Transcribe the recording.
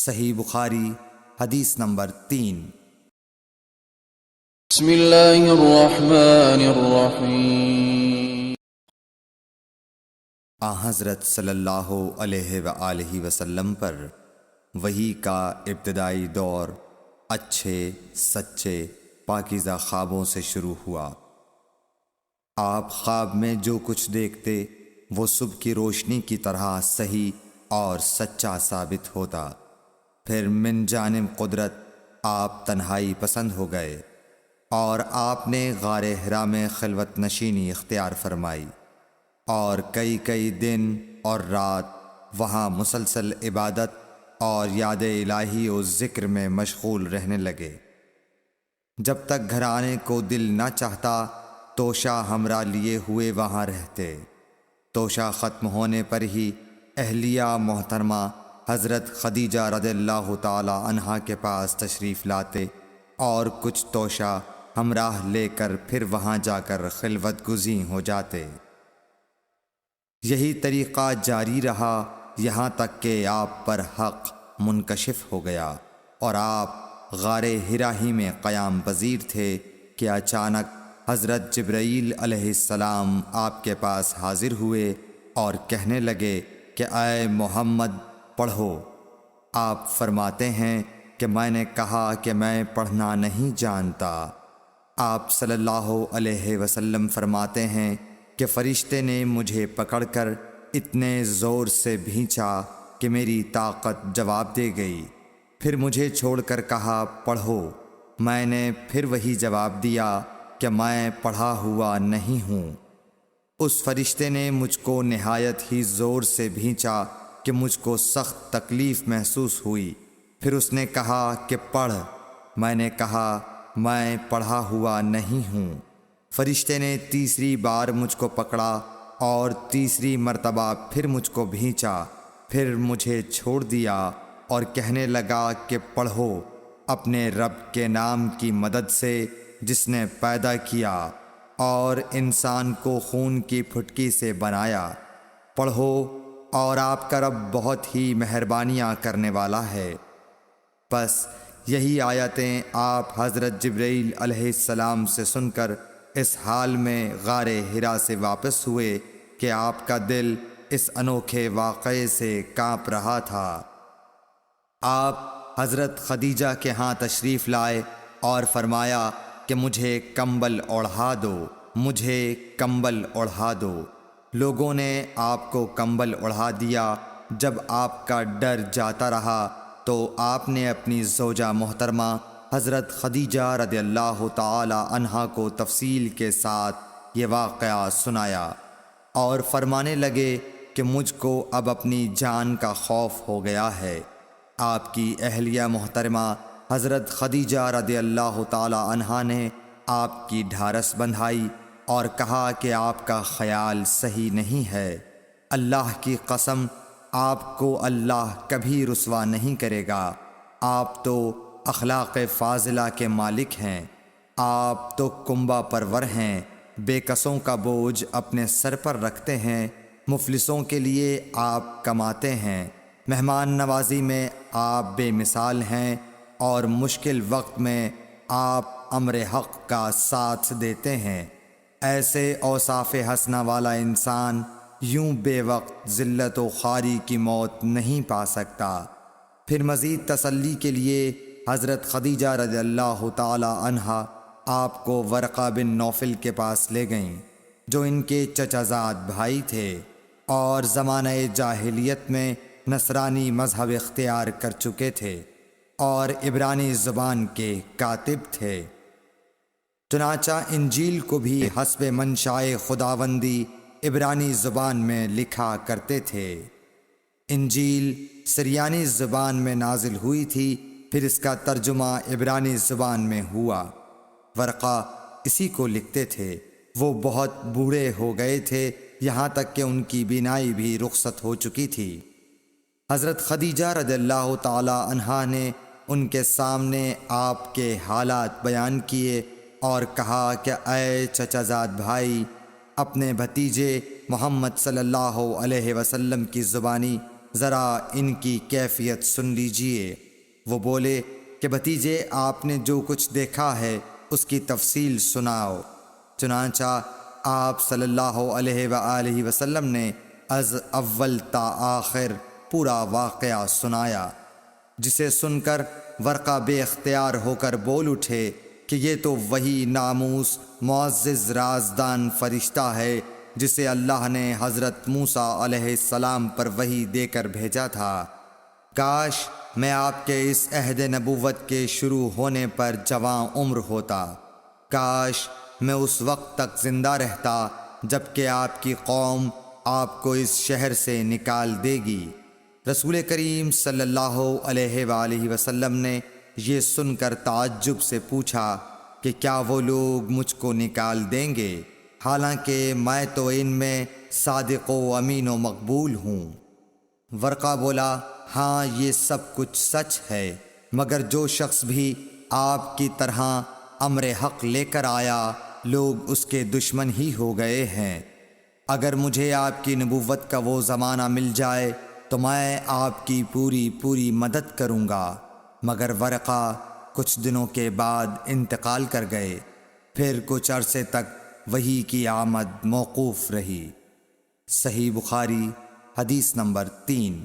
صحیح بخاری حدیث نمبر 3۔ بسم اللہ الرحمن الرحیم۔ حضرت صلی اللہ علیہ وآلہ وسلم پر وحی کا ابتدائی دور اچھے سچے پاکیزہ خوابوں سے شروع ہوا۔ آپ خواب میں جو کچھ دیکھتے وہ صبح کی روشنی کی طرح صحیح اور سچا ثابت ہوتا۔ پھر من جانب قدرت آپ تنہائی پسند ہو گئے اور آپ نے غار حرا میں خلوت نشینی اختیار فرمائی اور کئی دن اور رات وہاں مسلسل عبادت اور یاد الہی و ذکر میں مشغول رہنے لگے۔ جب تک گھر آنے کو دل نہ چاہتا توشہ ہمراہ لیے ہوئے وہاں رہتے۔ توشہ ختم ہونے پر ہی اہلیہ محترمہ حضرت خدیجہ رضی اللہ تعالی عنہا کے پاس تشریف لاتے اور کچھ توشہ ہمراہ لے کر پھر وہاں جا کر خلوت گزین ہو جاتے۔ یہی طریقہ جاری رہا یہاں تک کہ آپ پر حق منکشف ہو گیا اور آپ غار حرا ہی میں قیام پذیر تھے کہ اچانک حضرت جبرائیل علیہ السلام آپ کے پاس حاضر ہوئے اور کہنے لگے کہ اے محمد پڑھو۔ آپ فرماتے ہیں کہ میں نے کہا کہ میں پڑھنا نہیں جانتا۔ آپ صلی اللہ علیہ وسلم فرماتے ہیں کہ فرشتے نے مجھے پکڑ کر اتنے زور سے بھینچا کہ میری طاقت جواب دے گئی۔ پھر مجھے چھوڑ کر کہا پڑھو۔ میں نے پھر وہی جواب دیا کہ میں پڑھا ہوا نہیں ہوں۔ اس فرشتے نے مجھ کو نہایت ہی زور سے بھینچا کہ مجھ کو سخت تکلیف محسوس ہوئی۔ پھر اس نے کہا کہ پڑھ۔ میں نے کہا میں پڑھا ہوا نہیں ہوں۔ فرشتے نے تیسری بار مجھ کو پکڑا اور تیسری مرتبہ پھر مجھ کو بھینچا۔ پھر مجھے چھوڑ دیا اور کہنے لگا کہ پڑھو اپنے رب کے نام کی مدد سے جس نے پیدا کیا اور انسان کو خون کی پھٹکی سے بنایا۔ پڑھو اور آپ کا رب بہت ہی مہربانیاں کرنے والا ہے۔ بس یہی آیتیں آپ حضرت جبرائیل علیہ السلام سے سن کر اس حال میں غار حرا سے واپس ہوئے کہ آپ کا دل اس انوکھے واقعے سے کانپ رہا تھا۔ آپ حضرت خدیجہ کے ہاں تشریف لائے اور فرمایا کہ مجھے کمبل اوڑھا دو، مجھے کمبل اوڑھا دو۔ لوگوں نے آپ کو کمبل اوڑھا دیا۔ جب آپ کا ڈر جاتا رہا تو آپ نے اپنی زوجہ محترمہ حضرت خدیجہ رضی اللہ تعالی عنہا کو تفصیل کے ساتھ یہ واقعہ سنایا اور فرمانے لگے کہ مجھ کو اب اپنی جان کا خوف ہو گیا ہے۔ آپ کی اہلیہ محترمہ حضرت خدیجہ رضی اللہ تعالی عنہا نے آپ کی ڈھارس بندھائی اور کہا کہ آپ کا خیال صحیح نہیں ہے۔ اللہ کی قسم آپ کو اللہ کبھی رسوا نہیں کرے گا۔ آپ تو اخلاق فاضلہ کے مالک ہیں۔ آپ تو کنبہ پرور ہیں، بے کسوں کا بوجھ اپنے سر پر رکھتے ہیں، مفلسوں کے لیے آپ کماتے ہیں، مہمان نوازی میں آپ بے مثال ہیں اور مشکل وقت میں آپ امر حق کا ساتھ دیتے ہیں۔ ایسے اوصاف حسنہ والا انسان یوں بے وقت ذلت و خواری کی موت نہیں پا سکتا۔ پھر مزید تسلی کے لیے حضرت خدیجہ رضی اللہ تعالی عنہا آپ کو ورقہ بن نوفل کے پاس لے گئیں جو ان کے چچا زاد بھائی تھے اور زمانہ جاہلیت میں نصرانی مذہب اختیار کر چکے تھے اور عبرانی زبان کے کاتب تھے۔ چنانچہ انجیل کو بھی حسب منشائے خداوندی عبرانی زبان میں لکھا کرتے تھے۔ انجیل سریانی زبان میں نازل ہوئی تھی، پھر اس کا ترجمہ عبرانی زبان میں ہوا۔ ورقہ اسی کو لکھتے تھے۔ وہ بہت بوڑھے ہو گئے تھے، یہاں تک کہ ان کی بینائی بھی رخصت ہو چکی تھی۔ حضرت خدیجہ رضی اللہ تعالی عنہا نے ان کے سامنے آپ کے حالات بیان کیے اور کہا کہ اے چچا زاد بھائی، اپنے بھتیجے محمد صلی اللہ علیہ وسلم کی زبانی ذرا ان کی کیفیت سن لیجئے۔ وہ بولے کہ بھتیجے، آپ نے جو کچھ دیکھا ہے اس کی تفصیل سناؤ۔ چنانچہ آپ صلی اللہ علیہ وآلہ وسلم نے از اول تا آخر پورا واقعہ سنایا، جسے سن کر ورقہ بے اختیار ہو کر بول اٹھے کہ یہ تو وہی ناموس معزز رازدان فرشتہ ہے جسے اللہ نے حضرت موسیٰ علیہ السلام پر وحی دے کر بھیجا تھا۔ کاش میں آپ کے اس عہد نبوت کے شروع ہونے پر جوان عمر ہوتا، کاش میں اس وقت تک زندہ رہتا جب کہ آپ کی قوم آپ کو اس شہر سے نکال دے گی۔ رسول کریم صلی اللہ علیہ وآلہ وسلم نے یہ سن کر تعجب سے پوچھا کہ کیا وہ لوگ مجھ کو نکال دیں گے، حالانکہ میں تو ان میں صادق و امین و مقبول ہوں۔ ورقہ بولا، ہاں یہ سب کچھ سچ ہے، مگر جو شخص بھی آپ کی طرح امر حق لے کر آیا لوگ اس کے دشمن ہی ہو گئے ہیں۔ اگر مجھے آپ کی نبوت کا وہ زمانہ مل جائے تو میں آپ کی پوری مدد کروں گا، مگر ورقہ کچھ دنوں کے بعد انتقال کر گئے، پھر کچھ عرصے تک وحی کی آمد موقوف رہی۔ صحیح بخاری حدیث نمبر 3۔